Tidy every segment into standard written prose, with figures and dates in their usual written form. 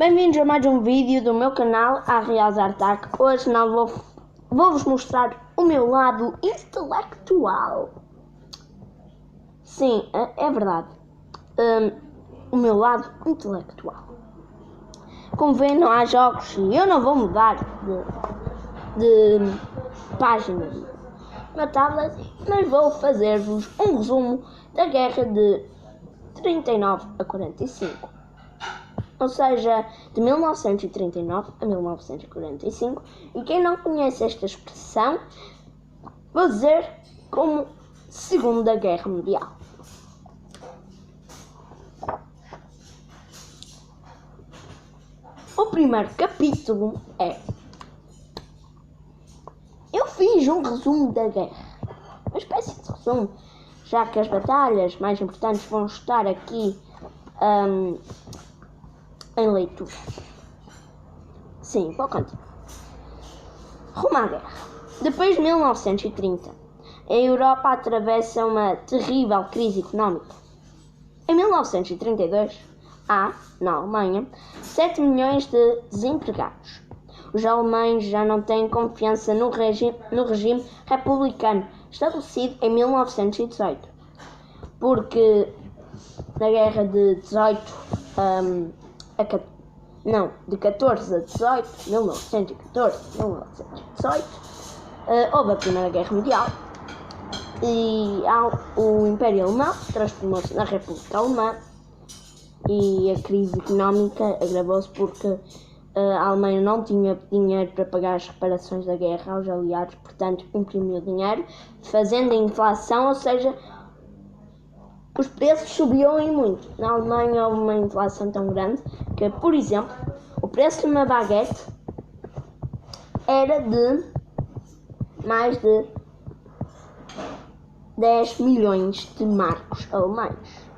Bem-vindos a mais um vídeo do meu canal, a Real Zartac. Hoje não vou-vos mostrar o meu lado intelectual. Sim, é verdade. O meu lado intelectual. Como vêem, não há jogos e eu não vou mudar de página do meu tablet, mas vou fazer-vos um resumo da guerra de 39 a 45. Ou seja, de 1939 a 1945, e quem não conhece esta expressão, vou dizer como Segunda Guerra Mundial. O primeiro capítulo é... Eu fiz um resumo da guerra, uma espécie de resumo, já que as batalhas mais importantes vão estar aqui em leitura. Sim, vou continuar. Rumo à guerra. Depois de 1930, a Europa atravessa uma terrível crise económica. Em 1932, há, na Alemanha, 7 milhões de desempregados. Os alemães já não têm confiança no regime republicano estabelecido em 1918, porque na guerra de 14 a 18, 1914 a 1918, houve a Primeira Guerra Mundial e o Império Alemão transformou-se na República Alemã e a crise económica agravou-se porque a Alemanha não tinha dinheiro para pagar as reparações da guerra aos aliados, portanto imprimiu dinheiro, fazendo a inflação, ou seja, os preços subiam e muito. Na Alemanha houve uma inflação tão grande que, por exemplo, o preço de uma baguete era de mais de 10 milhões de marcos alemães.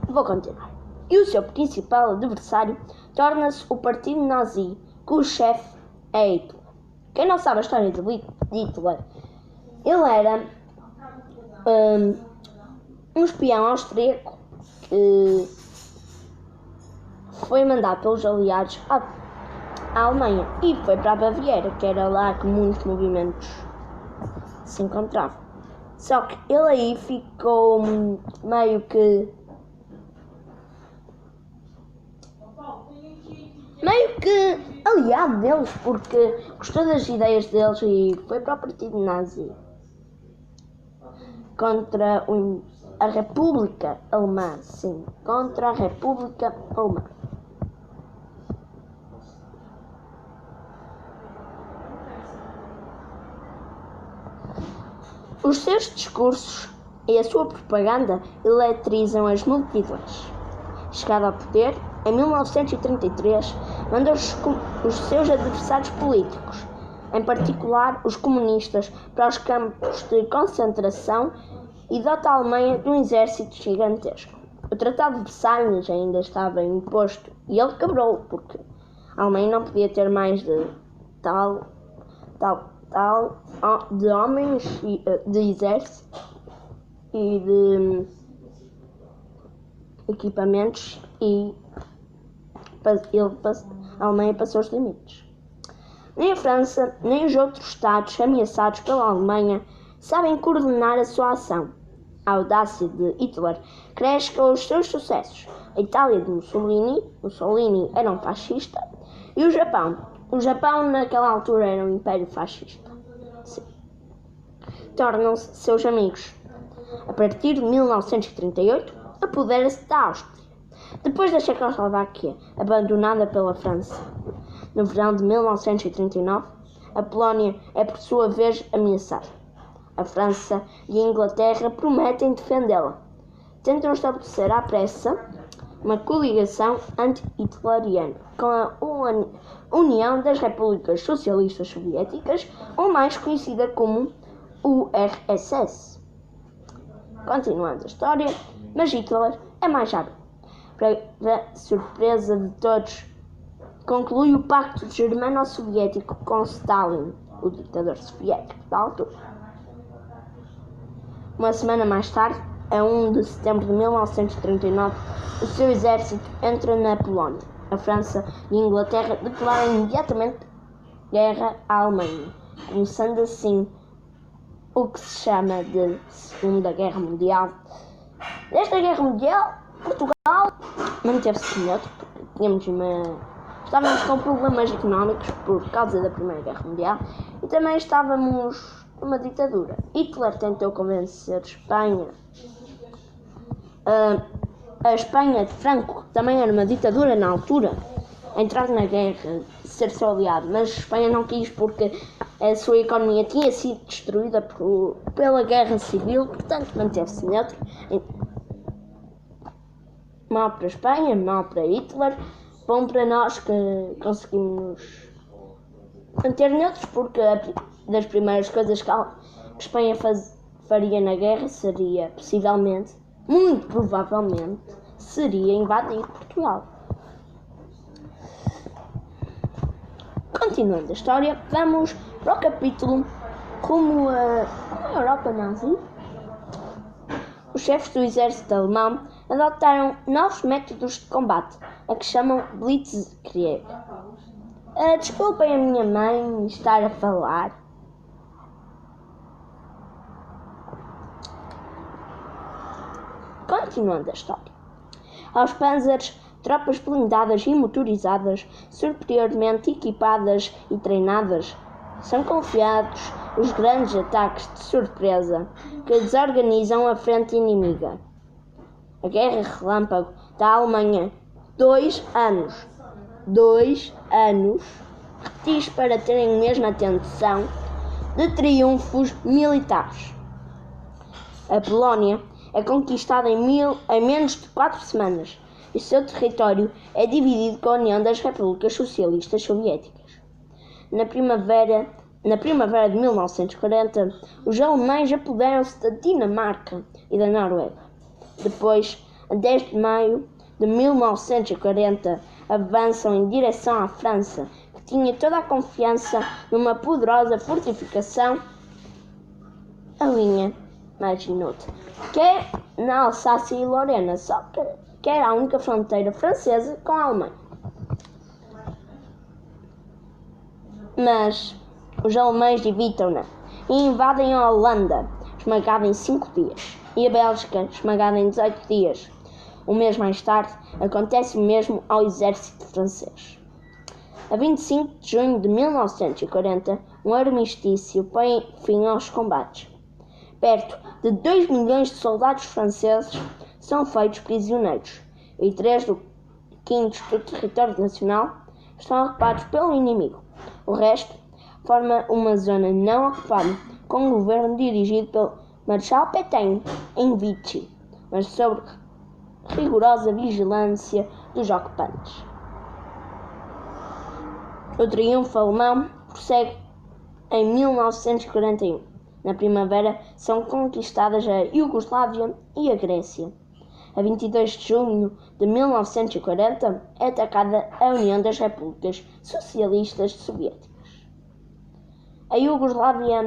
Vou continuar. E o seu principal adversário torna-se o Partido Nazi, cujo chefe é Hitler. Quem não sabe a história de Hitler, ele era um espião austríaco que foi mandado pelos aliados à Alemanha e foi para a Baviera, que era lá que muitos movimentos se encontravam. Só que ele aí ficou meio que aliado deles, porque gostou das ideias deles e foi para o Partido Nazi contra a República Alemã. Sim, contra a República Alemã. Os seus discursos e a sua propaganda eletrizam as multidões. Chegado ao poder, em 1933, mandou os seus adversários políticos, em particular os comunistas, para os campos de concentração e dota a Alemanha de um exército gigantesco. O Tratado de Versalhes ainda estava imposto e ele quebrou, porque a Alemanha não podia ter mais de de homens, de exército e de equipamentos, e a Alemanha passou os limites. Nem a França, nem os outros Estados ameaçados pela Alemanha sabem coordenar a sua ação. A audácia de Hitler cresce com os seus sucessos. A Itália de Mussolini era um fascista, e o Japão naquela altura era um império fascista. Sim. Tornam-se seus amigos. A partir de 1938, apodera-se da Áustria, depois da Checoslováquia, abandonada pela França. No verão de 1939, a Polónia é por sua vez ameaçada. A França e a Inglaterra prometem defendê-la. Tentam estabelecer à pressa uma coligação anti-hitleriana com a União das Repúblicas Socialistas Soviéticas, ou mais conhecida como URSS. Continuando a história, mas Hitler é mais hábil. Para surpresa de todos, conclui o Pacto Germano-Soviético com Stalin, o ditador soviético da altura. Uma semana mais tarde, a 1 de setembro de 1939, o seu exército entra na Polónia. A França e a Inglaterra declaram imediatamente guerra à Alemanha, começando assim o que se chama de Segunda Guerra Mundial. Nesta Guerra Mundial, Portugal manteve-se neutro, estávamos com problemas económicos por causa da Primeira Guerra Mundial e também estávamos numa ditadura. Hitler tentou convencer a Espanha de Franco, que também era uma ditadura na altura, a entrar na guerra, ser seu aliado, mas a Espanha não quis porque a sua economia tinha sido destruída pela guerra civil, portanto manteve-se neutro. Mal para a Espanha, mal para Hitler, bom para nós que conseguimos manter neutros, porque das primeiras coisas que a Espanha faria na guerra seria, possivelmente, muito provavelmente, seria invadir Portugal. Continuando a história, vamos para o capítulo como a Europa nazi. Os chefes do exército alemão adotaram novos métodos de combate, a que chamam Blitzkrieg. Desculpem a minha mãe estar a falar. Continuando a história. Aos panzers, tropas blindadas e motorizadas, superiormente equipadas e treinadas, são confiados os grandes ataques de surpresa que desorganizam a frente inimiga. A Guerra Relâmpago da Alemanha, 2 anos, repetis para terem mesmo atenção, de triunfos militares. A Polónia é conquistada em menos de 4 semanas e seu território é dividido com a União das Repúblicas Socialistas Soviéticas. Na primavera de 1940, os alemães apoderam-se da Dinamarca e da Noruega. Depois, a 10 de maio de 1940, avançam em direção à França, que tinha toda a confiança numa poderosa fortificação, a linha Maginot, que é na Alsácia e Lorena, só que era a única fronteira francesa com a Alemanha. Mas os alemães evitam-na e invadem a Holanda, esmagada em 5 dias, e a Bélgica, esmagada em 18 dias. Um mês mais tarde, acontece o mesmo ao exército francês. A 25 de junho de 1940, um armistício põe fim aos combates. Perto de 2 milhões de soldados franceses são feitos prisioneiros e 3/5 do território nacional estão ocupados pelo inimigo. O resto forma uma zona não ocupada, com um governo dirigido pelo Marechal Pétain em Vichy, mas sob rigorosa vigilância dos ocupantes. O triunfo alemão prossegue em 1941. Na primavera são conquistadas a Iugoslávia e a Grécia. A 22 de junho de 1940 é atacada a União das Repúblicas Socialistas Soviéticas. A Iugoslávia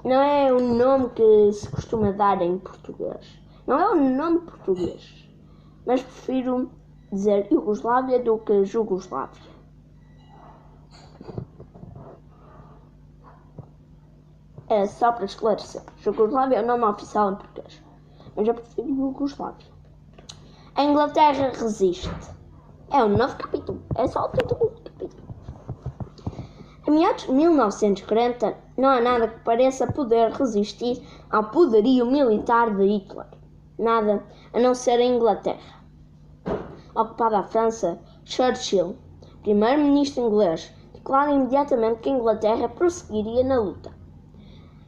não é o nome que se costuma dar em português. Não é um nome português, mas prefiro dizer Iugoslávia do que Jugoslávia. É só para esclarecer. Jugoslávia é o nome oficial em português, mas eu prefiro Jugoslávia. A Inglaterra resiste. É um novo capítulo. É só o título do capítulo. Em meados de 1940, não há nada que pareça poder resistir ao poderio militar de Hitler. Nada a não ser a Inglaterra. Ocupada a França, Churchill, primeiro-ministro inglês, declara imediatamente que a Inglaterra prosseguiria na luta.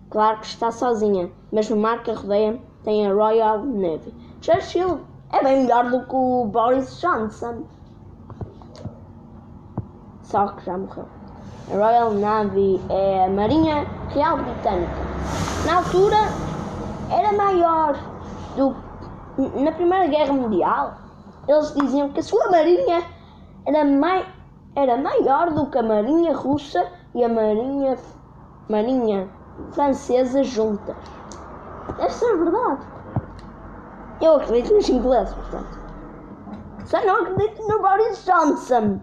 Claro que está sozinha, mas no mar que a rodeia tem a Royal Navy. Churchill é bem melhor do que o Boris Johnson. Só que já morreu. A Royal Navy é a Marinha Real Britânica. Na altura era maior do que na Primeira Guerra Mundial. Eles diziam que a sua marinha era maior do que a Marinha Russa e a Marinha Francesa juntas. Deve ser verdade. Eu acredito nos ingleses, portanto. Só não acredito no Boris Johnson.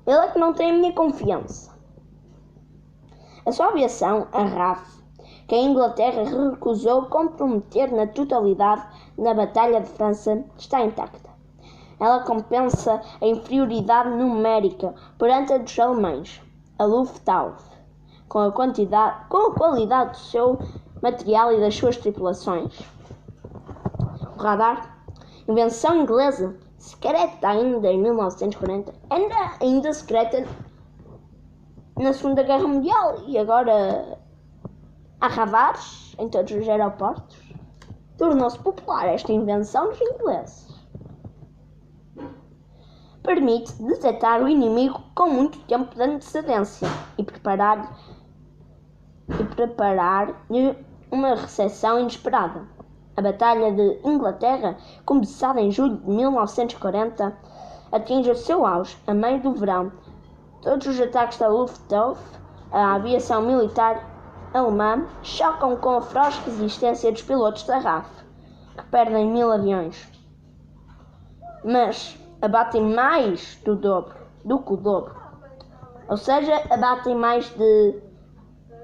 Ele é que não tem a minha confiança. A sua aviação, a RAF, que a Inglaterra recusou comprometer na totalidade na Batalha de França, está intacta. Ela compensa a inferioridade numérica perante a dos alemães, a Luftwaffe, com a qualidade do seu material e das suas tripulações. O radar, invenção inglesa, secreta ainda em 1940, ainda secreta na Segunda Guerra Mundial, e agora há radares em todos os aeroportos. Tornou-se popular esta invenção dos ingleses. Permite detectar o inimigo com muito tempo de antecedência e preparar-lhe uma recepção inesperada. A Batalha de Inglaterra, começada em julho de 1940, atinge o seu auge a meio do verão. Todos os ataques da Luftwaffe, a aviação militar alemã, chocam com a feroz resistência dos pilotos da RAF, que perdem 1000 aviões. Mas abatem mais do que o dobro. Ou seja,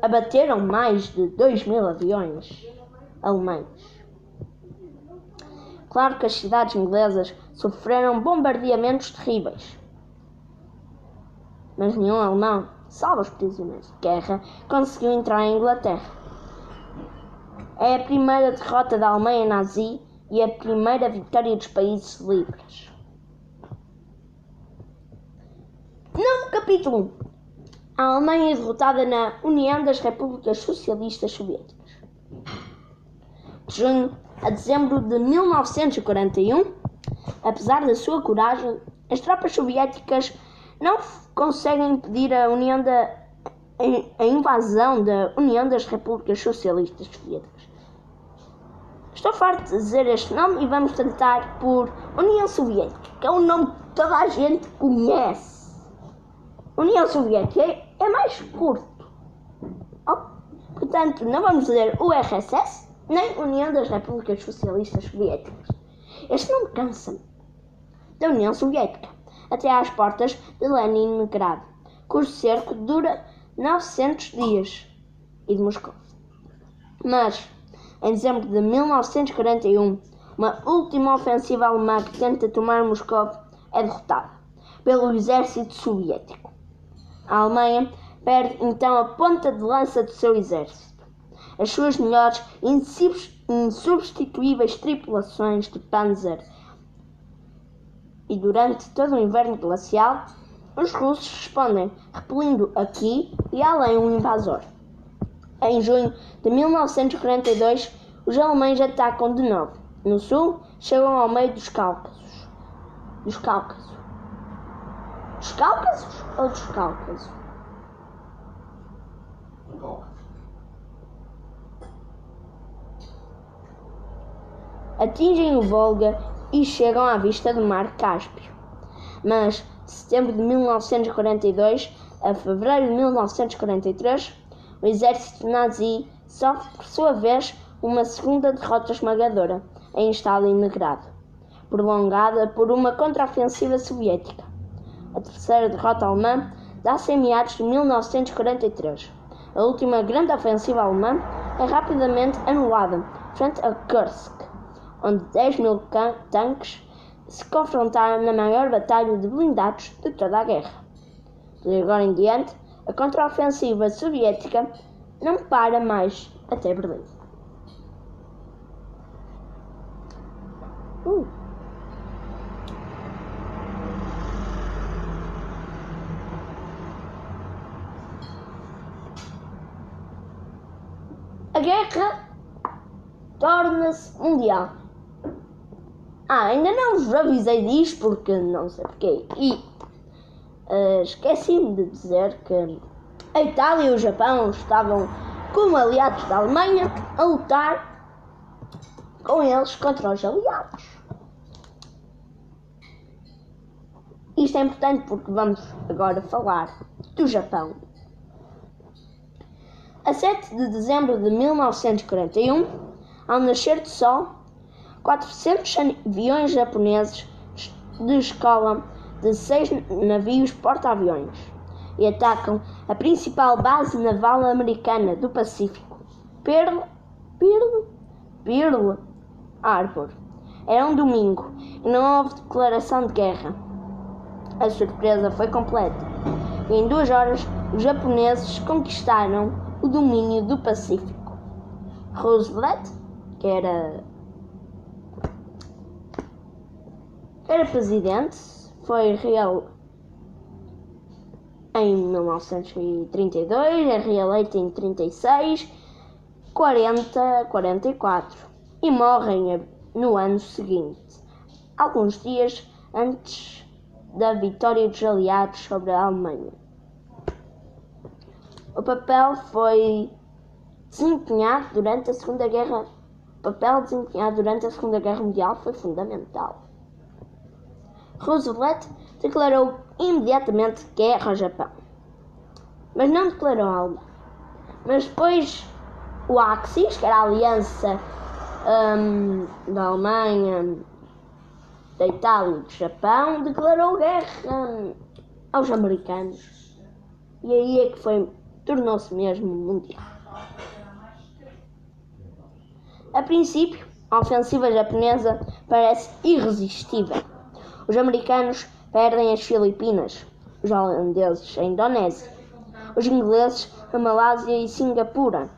abateram mais de 2000 aviões alemães. Claro que as cidades inglesas sofreram bombardeamentos terríveis, mas nenhum alemão, salvo os prisioneiros de guerra, conseguiu entrar em Inglaterra. É a primeira derrota da Alemanha nazi e a primeira vitória dos países livres. No capítulo 1. A Alemanha é derrotada na União das Repúblicas Socialistas Soviéticas. De junho a dezembro de 1941, apesar da sua coragem, as tropas soviéticas não conseguem impedir a invasão da União das Repúblicas Socialistas Soviéticas. Estou farto de dizer este nome e vamos tratar por União Soviética, que é um nome que toda a gente conhece. União Soviética é mais curto. Portanto, não vamos dizer URSS, nem União das Repúblicas Socialistas Soviéticas. Este nome cansa-me. Da União Soviética, até às portas de Leningrado, cujo cerco dura 900 dias, e de Moscou. Mas, em dezembro de 1941, uma última ofensiva alemã que tenta tomar Moscou é derrotada pelo exército soviético. A Alemanha perde então a ponta de lança do seu exército. As suas melhores e insubstituíveis tripulações de Panzer. E durante todo o inverno glacial, os russos respondem, repelindo aqui e além um invasor. Em junho de 1942, os alemães atacam de novo. No sul, chegam ao meio dos Cáucasos. Dos Cáucasos? Dos Cáucasos ou dos Cáucasos? Atingem o Volga e chegam à vista do Mar Cáspio. Mas, de setembro de 1942 a fevereiro de 1943, o exército nazi sofre, por sua vez, uma segunda derrota esmagadora em Stalingrado, prolongada por uma contraofensiva soviética. A terceira derrota alemã dá-se em meados de 1943. A última grande ofensiva alemã é rapidamente anulada frente a Kursk, onde 10.000 tanques se confrontaram na maior batalha de blindados de toda a guerra. De agora em diante, a contraofensiva soviética não para mais até Berlim. A guerra torna-se mundial. Ainda não vos avisei disto porque não sei porquê. E esqueci-me de dizer que a Itália e o Japão estavam como aliados da Alemanha a lutar com eles contra os aliados. Isto é importante porque vamos agora falar do Japão. A 7 de dezembro de 1941, Ao nascer do sol, 400 aviões japoneses descolam de 6 navios porta-aviões e atacam a principal base naval americana do Pacífico, Pearl Harbor. Era um domingo e não houve declaração de guerra. A surpresa foi completa e em 2 horas os japoneses conquistaram o domínio do Pacífico. Roosevelt, que era presidente, foi reeleito em 1932, é reeleito em 36, 40, 44 e morre no ano seguinte, alguns dias antes da vitória dos aliados sobre a Alemanha. O papel desempenhado durante a Segunda Guerra Mundial foi fundamental. Roosevelt declarou imediatamente guerra ao Japão, mas não declarou algo. Mas depois o Axis, que era a aliança da Alemanha, da Itália e do Japão, declarou guerra aos americanos. E aí é que tornou-se mesmo mundial. A princípio, a ofensiva japonesa parece irresistível. Os americanos perdem as Filipinas, os holandeses a Indonésia, os ingleses a Malásia e Singapura.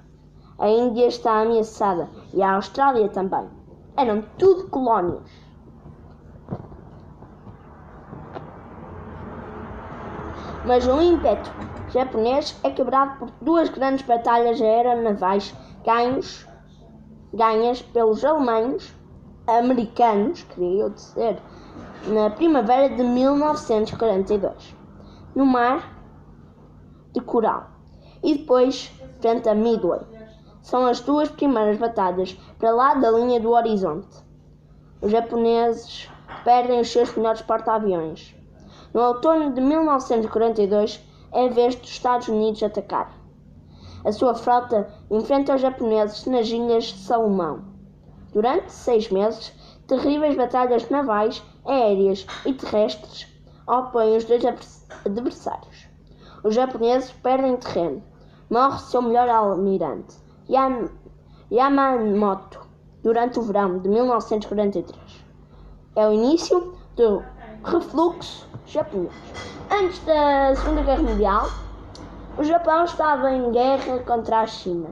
A Índia está ameaçada e a Austrália também. Eram tudo colónias. Mas o ímpeto japonês é quebrado por 2 grandes batalhas aeronavais ganhas pelos americanos, queria eu dizer, na primavera de 1942, no Mar de Coral, e depois frente a Midway. São as 2 primeiras batalhas para lá da linha do horizonte. Os japoneses perdem os seus melhores porta-aviões. No outono de 1942, é a vez dos Estados Unidos atacar. A sua frota enfrenta os japoneses nas Ilhas de Salomão. Durante 6 meses, terríveis batalhas navais, aéreas e terrestres opõem os 2 adversários. Os japoneses perdem terreno. Morre seu melhor almirante, Yamamoto, durante o verão de 1943. É o início do refluxo japonês. Antes da Segunda Guerra Mundial, o Japão estava em guerra contra a China.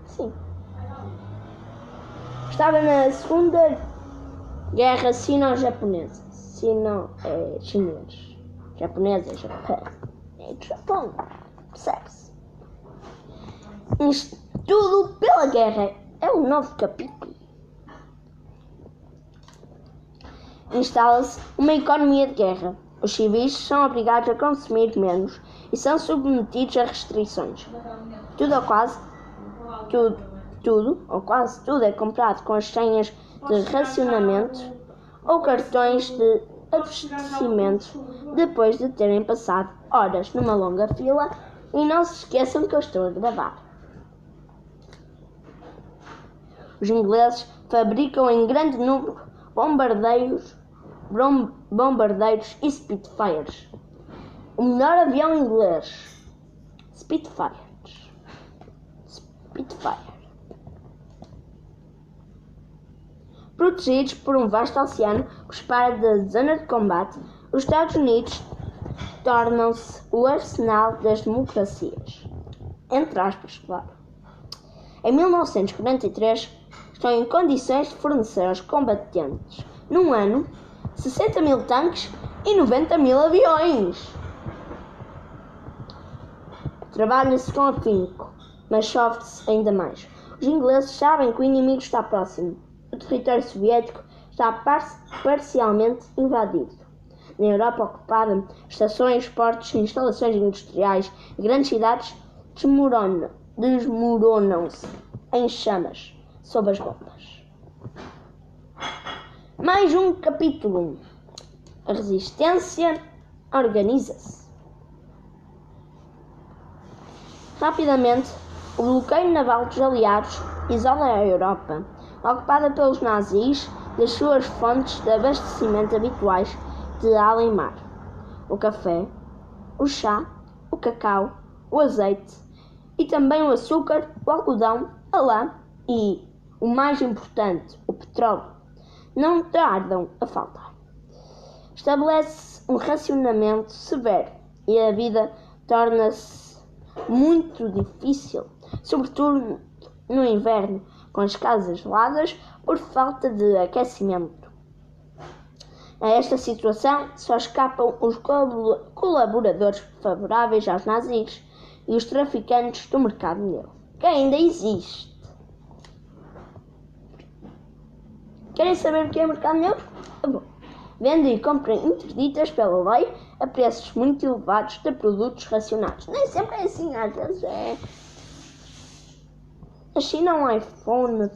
Sim. Estava na Segunda Guerra Sino-Japonesa. Sino é chinês. Japonês é Japão. É do Japão. Percebe-se? Isto tudo pela guerra. É um novo capítulo. Instala-se uma economia de guerra. Os civis são obrigados a consumir menos e são submetidos a restrições. Tudo ou quase tudo é comprado com as senhas de racionamento ou cartões de abastecimento depois de terem passado horas numa longa fila. E não se esqueçam que eu estou a gravar. Os ingleses fabricam em grande número bombardeiros e Spitfires. O melhor avião inglês, Spitfire. Protegidos por um vasto oceano que os separa da zona de combate, os Estados Unidos tornam-se o arsenal das democracias. Entre aspas, claro. Em 1943, estão em condições de fornecer aos combatentes, num ano, 60.000 tanques e 90.000 aviões. Trabalha-se com afinco, mas sofre-se ainda mais. Os ingleses sabem que o inimigo está próximo. O território soviético está parcialmente invadido. Na Europa ocupada, estações, portos, instalações industriais e grandes cidades desmoronam-se em chamas sob as bombas. Mais um capítulo. A resistência organiza-se. Rapidamente, o bloqueio naval dos aliados isola a Europa, ocupada pelos nazis, das suas fontes de abastecimento habituais de água e mar: o café, o chá, o cacau, o azeite e também o açúcar, o algodão, a lã e, o mais importante, o petróleo, não tardam a faltar. Estabelece um racionamento severo e a vida torna-se muito difícil, sobretudo no inverno, com as casas geladas por falta de aquecimento. A esta situação só escapam os colaboradores favoráveis aos nazis e os traficantes do mercado negro, que ainda existe. Querem saber o que é mercado negro? Bom, vende e compra interditas pela lei a preços muito elevados de produtos racionados. Nem sempre é assim, às vezes é. A China um iPhone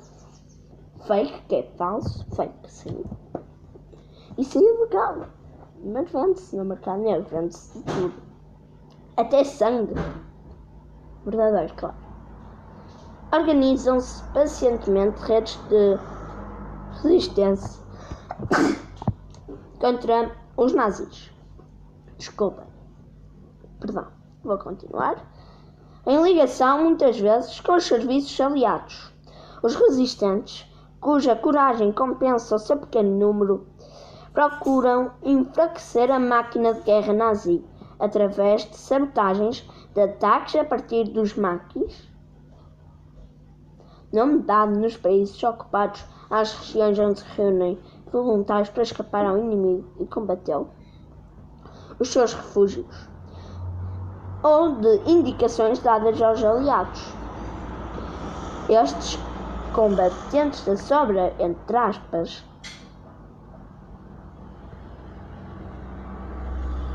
fake, que é falso, fake, sim. Isso é ilegal, mas vende-se no mercado negro, vende-se de tudo. Até sangue. Verdadeiro, claro. Organizam-se pacientemente redes de resistência contra os nazis. Perdão, vou continuar. Em ligação, muitas vezes, com os serviços aliados. Os resistentes, cuja coragem compensa o seu pequeno número, procuram enfraquecer a máquina de guerra nazi através de sabotagens, de ataques a partir dos maquis, nome dado nos países ocupados às regiões onde se reúnem voluntários para escapar ao inimigo e combatê-lo, os seus refúgios, ou de indicações dadas aos aliados. Estes combatentes da sobra, entre aspas,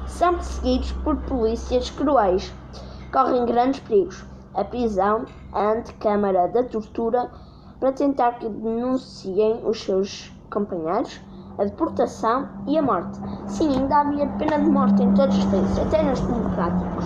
são perseguidos por polícias cruéis, correm grandes perigos, a prisão, a antecâmara da tortura para tentar que denunciem os seus companheiros, a deportação e a morte. Sim, ainda havia pena de morte em todos os países, até nos democráticos.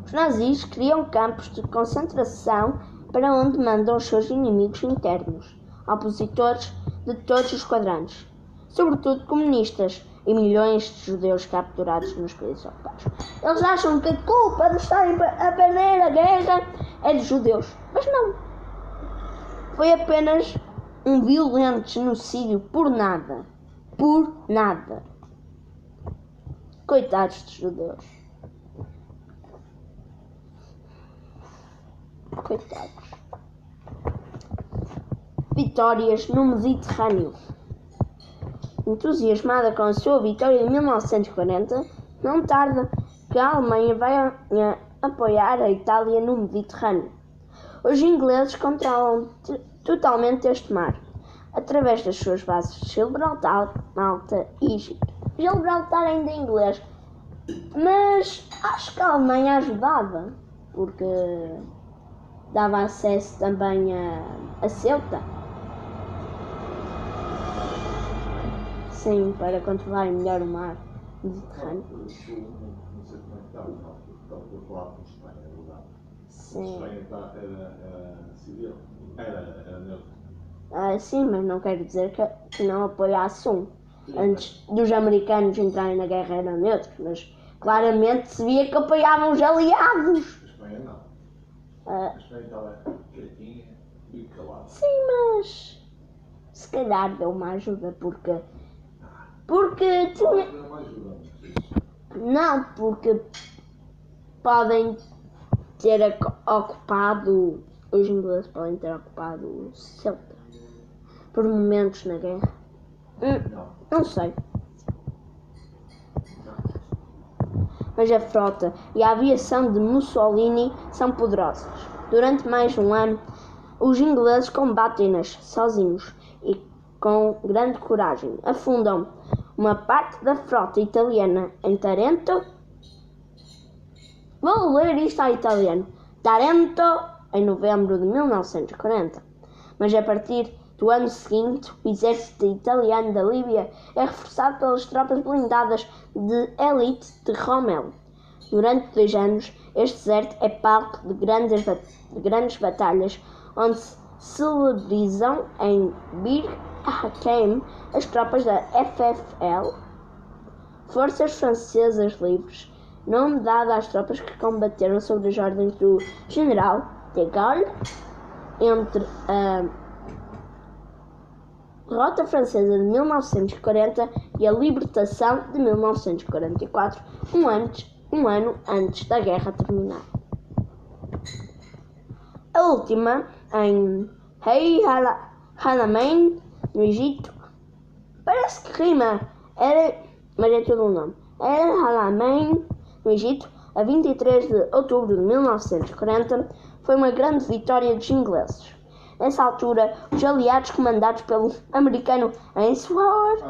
Os nazis criam campos de concentração para onde mandam os seus inimigos internos, opositores de todos os quadrantes, sobretudo comunistas, e milhões de judeus capturados nos países ocupados. Eles acham que a culpa de estarem a perder a guerra é dos judeus, mas não. Foi apenas um violento genocídio por nada. Por nada. Coitados dos judeus. Coitados. Vitórias no Mediterrâneo. Entusiasmada com a sua vitória em 1940, não tarda que a Alemanha vai apoiar a Itália no Mediterrâneo. Os ingleses controlam totalmente este mar, através das suas bases de Gibraltar, Malta e Egito. Gibraltar ainda é inglês, mas acho que a Alemanha ajudava, porque dava acesso também a Ceuta. Sim, para controlar melhor o mar Mediterrâneo. Não sei como é que estava a falar com Espanha, é verdade. Sim. Espanha era civil, era neutro. Sim, mas não quer dizer que não apoiasse um. Antes dos americanos entrarem na guerra eram neutros, mas claramente se via que apoiavam os aliados. A Espanha não. A Espanha estava quietinha e calada. Sim, mas se calhar deu uma ajuda porque tinha... Não, porque podem ter ocupado, os ingleses podem ter ocupado Ceuta por momentos na guerra. Não sei. Mas a frota e a aviação de Mussolini são poderosas. Durante mais de um ano, os ingleses combatem-nas sozinhos e com grande coragem. Afundam uma parte da frota italiana em Tarento. Vou ler isto ao italiano. Tarento, em novembro de 1940. Mas a partir do ano seguinte, o exército italiano da Líbia é reforçado pelas tropas blindadas de elite de Rommel. Durante 2 anos, Este deserto é palco de grandes batalhas, onde se celebrizam em Bir Hakeim as tropas da FFL, Forças Francesas Livres, nome dado às tropas que combateram sob as ordens do General de Gaulle entre a Derrota Francesa de 1940 e a Libertação de 1944, um ano antes da guerra terminar. A última, em Rei Halamein, no Egito, parece que rima, mas é todo um nome. Rei Halamein, no Egito, a 23 de outubro de 1940, foi uma grande vitória dos ingleses. Nessa altura, os aliados comandados pelo americano Eisenhower,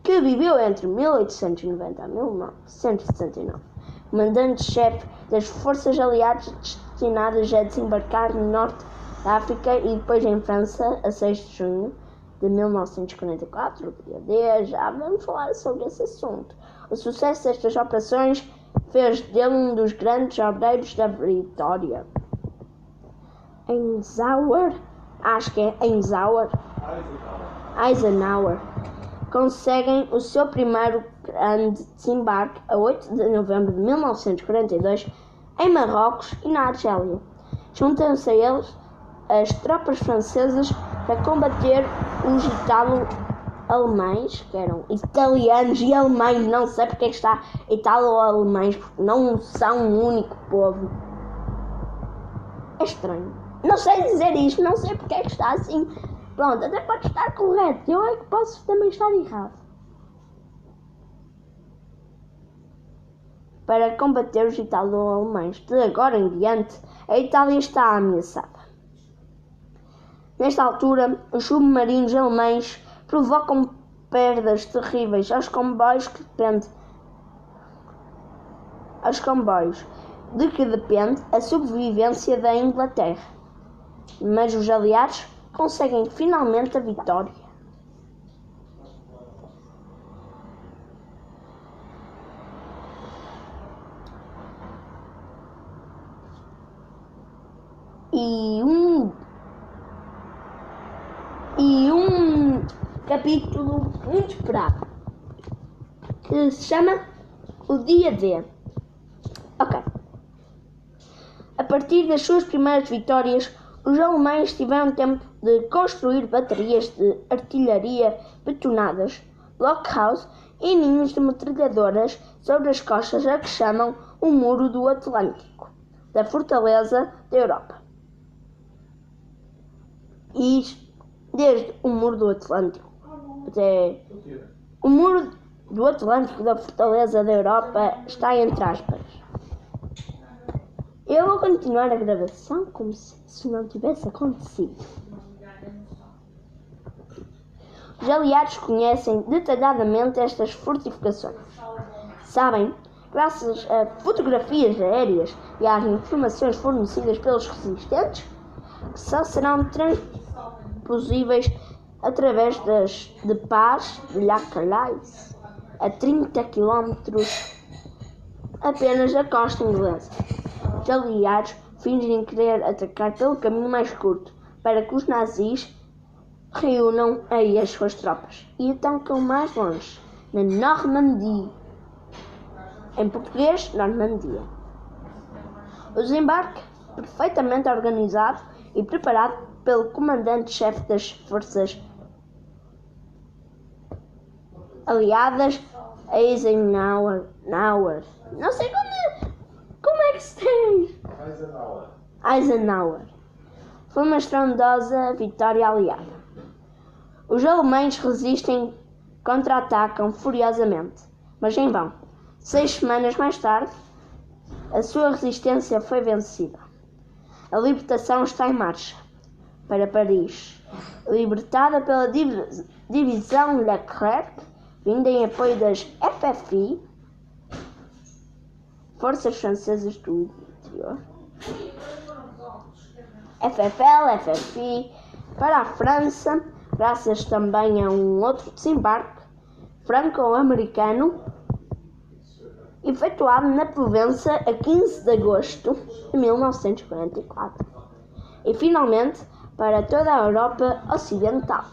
que viveu entre 1890 e 1969, comandante-chefe das forças aliadas destinadas a desembarcar no norte da África e depois em França, a 6 de junho de 1944, dia D. Já vamos falar sobre esse assunto. O sucesso destas operações fez dele um dos grandes obreiros da vitória. Eisenhower conseguem o seu primeiro grande desembarque a 8 de novembro de 1942 em Marrocos e na Argélia. Juntam-se a eles as tropas francesas para combater os italo-alemães, que eram italianos e alemães, não sei porque é que está italo-alemães, porque não são um único povo. É estranho. Não sei dizer isto, não sei porque é que está assim. Pronto, até pode estar correto, eu é que posso também estar errado. Para combater os italo-alemães, de agora em diante, a Itália está ameaçada. Nesta altura, os submarinos alemães provocam perdas terríveis aos comboios de que depende a sobrevivência da Inglaterra. Mas os aliados conseguem finalmente a vitória. E um capítulo muito esperado, que se chama O Dia D. Ok. A partir das suas primeiras vitórias, os alemães tiveram tempo de construir baterias de artilharia betonadas, blockhouse e ninhos de metralhadoras sobre as costas a que chamam o Muro do Atlântico, da fortaleza da Europa. E desde o Muro do Atlântico até o Muro do Atlântico da fortaleza da Europa está entre aspas. Eu vou continuar a gravação como se isso não tivesse acontecido. Os aliados conhecem detalhadamente estas fortificações. Sabem, graças a fotografias aéreas e às informações fornecidas pelos resistentes, que só serão transposíveis através de Paz de La Calais, a 30 km apenas da costa inglesa. Os aliados fingem querer atacar pelo caminho mais curto, para que os nazis reúnam aí as suas tropas e atacam mais longe, na Normandia. Em português, Normandia. O desembarque, perfeitamente organizado e preparado pelo comandante-chefe das forças aliadas, Eisenhower. Não sei como é que se tem. Eisenhower. Foi uma estrondosa vitória aliada. Os alemães resistem, contra-atacam furiosamente, mas em vão. 6 semanas mais tarde, a sua resistência foi vencida. A libertação está em marcha para Paris, libertada pela divisão Leclerc, vinda em apoio das FFI, Forças Francesas do Interior, FFL, FFI, para a França, graças também a um outro desembarque franco-americano efetuado na Provença a 15 de agosto de 1944 e finalmente para toda a Europa Ocidental.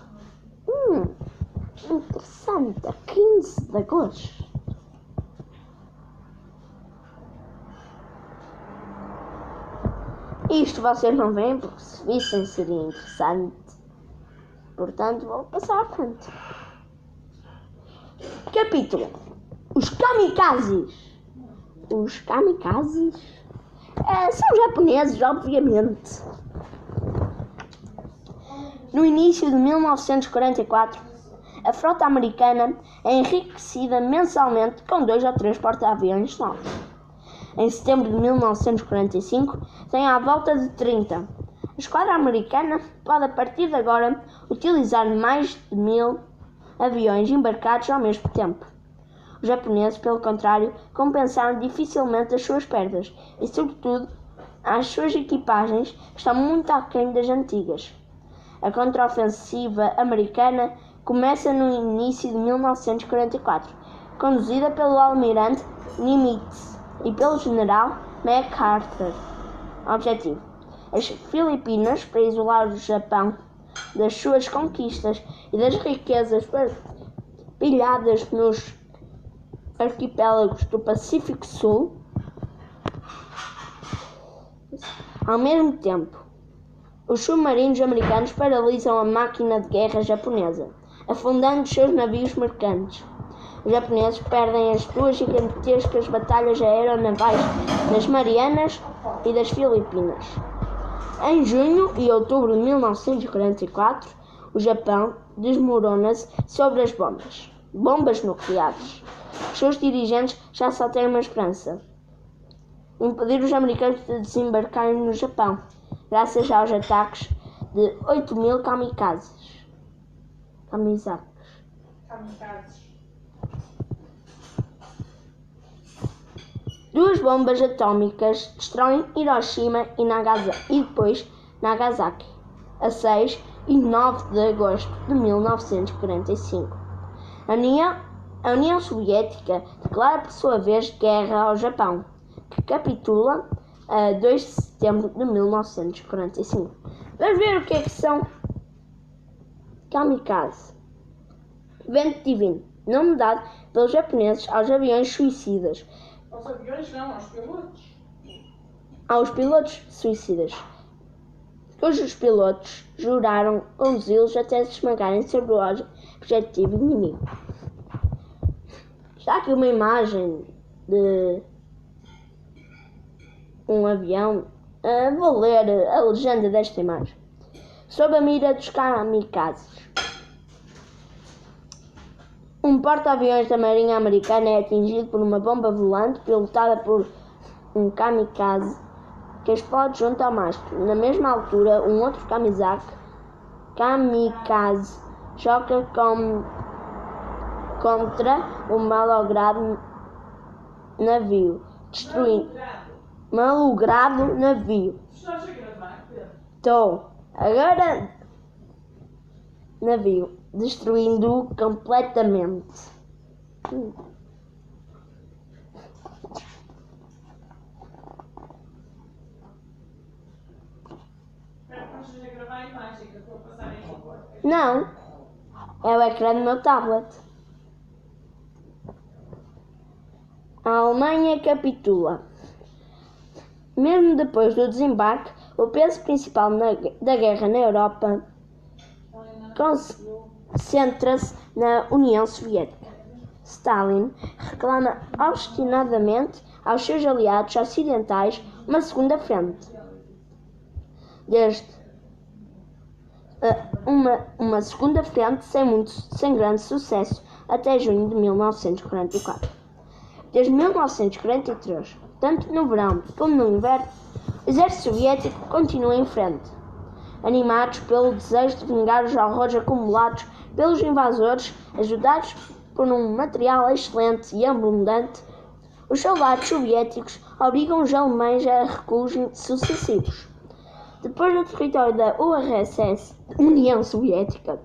Interessante, a 15 de agosto. Isto vocês não veem porque se vissem seria interessante. Portanto, vou passar à frente. Capítulo: Os kamikazes. Os kamikazes são japoneses, obviamente. No início de 1944, a frota americana é enriquecida mensalmente com 2 ou 3 porta-aviões novos. Em setembro de 1945, tem à volta de 30. A esquadra americana pode, a partir de agora, utilizar mais de 1000 aviões embarcados ao mesmo tempo. Os japoneses, pelo contrário, compensaram dificilmente as suas perdas e, sobretudo, as suas equipagens que estão muito aquém das antigas. A contraofensiva americana começa no início de 1944, conduzida pelo almirante Nimitz e pelo general MacArthur. Objetivo: as Filipinas, para isolar o Japão das suas conquistas e das riquezas pilhadas nos arquipélagos do Pacífico Sul. Ao mesmo tempo, os submarinos americanos paralisam a máquina de guerra japonesa, afundando os seus navios mercantes. Os japoneses perdem as 2 gigantescas batalhas aeronavais das Marianas e das Filipinas. Em junho e outubro de 1944, o Japão desmorona-se sobre as bombas nucleares. Os seus dirigentes já só têm uma esperança: impedir os americanos de desembarcarem no Japão, graças aos ataques de 8.000 kamikazes. 2 bombas atômicas destroem Hiroshima e depois Nagasaki, a 6 e 9 de agosto de 1945. A União Soviética declara por sua vez guerra ao Japão, que capitula a 2 de setembro de 1945. Vamos ver o que é que são kamikaze. Vento divino, nome dado pelos japoneses aos aviões suicidas. Aos aviões não, aos pilotos. Aos pilotos suicidas, cujos pilotos juraram conduzi-los até se esmagarem sobre o objetivo inimigo. Está aqui uma imagem de um avião. Vou ler a legenda desta imagem. Sob a mira dos kamikazes. Um porta-aviões da Marinha Americana é atingido por uma bomba volante pilotada por um kamikaze que explode junto ao mastro. Na mesma altura, um outro kamikaze choca contra o malogrado navio, destruindo malogrado navio. Estás a gravar, Pedro? Estou. Agora, navio, destruindo-o completamente. Espero que não esteja a gravar a imagem que eu estou a passar aí. Não, é o ecrã do meu tablet. A Alemanha capitula. Mesmo depois do desembarque, o peso principal da guerra na Europa concentra-se na União Soviética. Stalin reclama obstinadamente aos seus aliados ocidentais uma segunda frente. Uma segunda frente sem grande sucesso até junho de 1944. Desde 1943, tanto no verão como no inverno, o exército soviético continua em frente. Animados pelo desejo de vingar os horrores acumulados pelos invasores, ajudados por um material excelente e abundante, os soldados soviéticos obrigam os alemães a recuos sucessivos. Depois do território da URSS, União Soviética,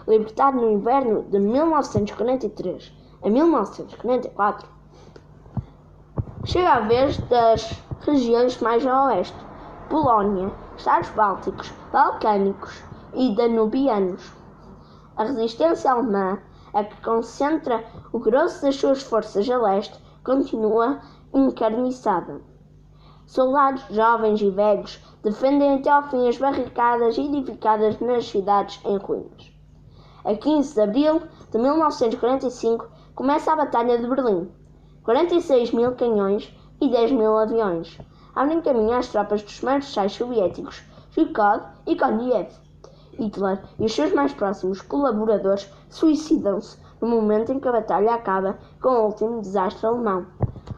libertado no inverno de 1943 a 1944. Chega a vez das regiões mais a oeste, Polónia, Estados Bálticos, Balcânicos e Danubianos. A resistência alemã, a que concentra o grosso das suas forças a leste, continua encarniçada. Soldados jovens e velhos defendem até ao fim as barricadas edificadas nas cidades em ruínas. A 15 de abril de 1945 começa a Batalha de Berlim. 46 mil canhões e 10 mil aviões abrem caminho às tropas dos marechais soviéticos Zhukov e Konev. Hitler e os seus mais próximos colaboradores suicidam-se no momento em que a batalha acaba com o último desastre alemão,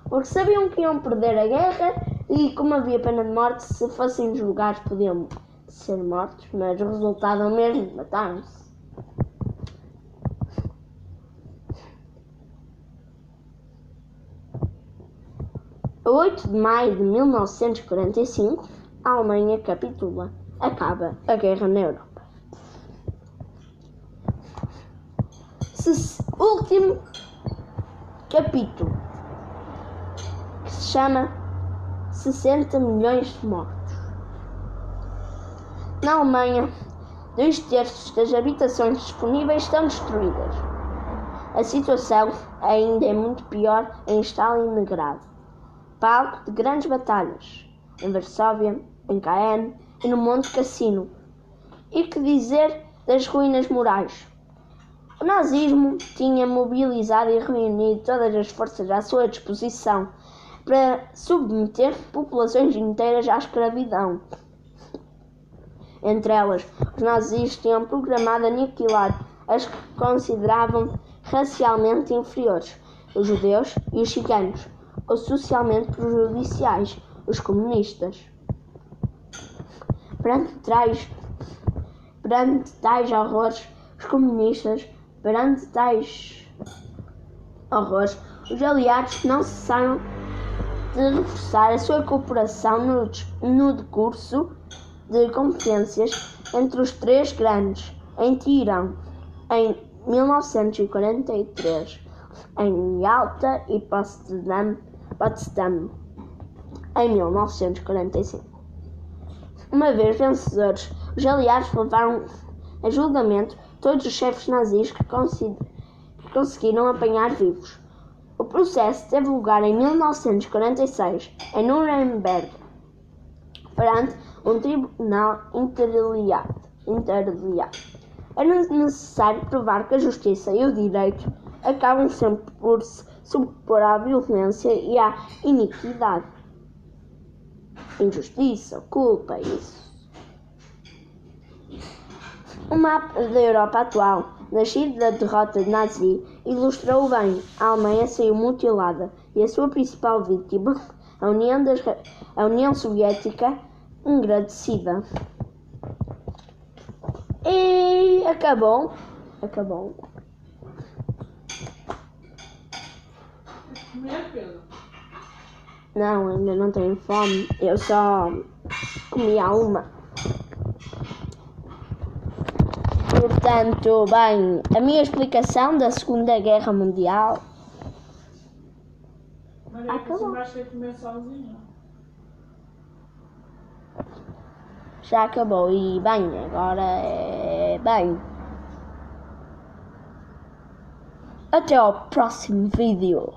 porque sabiam que iam perder a guerra e, como havia pena de morte, se fossem julgados podiam ser mortos, mas o resultado é o mesmo, mataram-se. A 8 de maio de 1945, a Alemanha capitula. Acaba a guerra na Europa. Último capítulo, que se chama 60 milhões de mortos. Na Alemanha, 2/3 das habitações disponíveis estão destruídas. A situação ainda é muito pior em Stalingrado, palco de grandes batalhas, em Varsóvia, em Caen e no Monte Cassino. E que dizer das ruínas morais? O nazismo tinha mobilizado e reunido todas as forças à sua disposição para submeter populações inteiras à escravidão. Entre elas, os nazis tinham programado aniquilar as que consideravam racialmente inferiores, os judeus e os ciganos, ou socialmente prejudiciais, os comunistas. Perante tais horrores, os aliados não cessaram de reforçar a sua cooperação no decurso de conferências entre os três grandes, em Teherão, em 1943, em Yalta e Potsdam, em 1945. Uma vez vencedores, os aliados levaram a julgamento todos os chefes nazis que conseguiram apanhar vivos. O processo teve lugar em 1946, em Nuremberg, perante um tribunal interligado. Era necessário provar que a justiça e o direito acabam sempre por se sobrepor à violência e à iniquidade. Injustiça, culpa, isso. O mapa da Europa atual, nascido da derrota nazi, ilustrou bem. A Alemanha saiu mutilada e a sua principal vítima, a União Soviética, engrandecida. E acabou. Comer, Pedro? Não, ainda não tenho fome. Eu só comi uma. Portanto, bem, a minha explicação da Segunda Guerra Mundial Mas é que acabou. você vai comer sozinho. Já acabou e bem, agora é bem. Até ao próximo vídeo.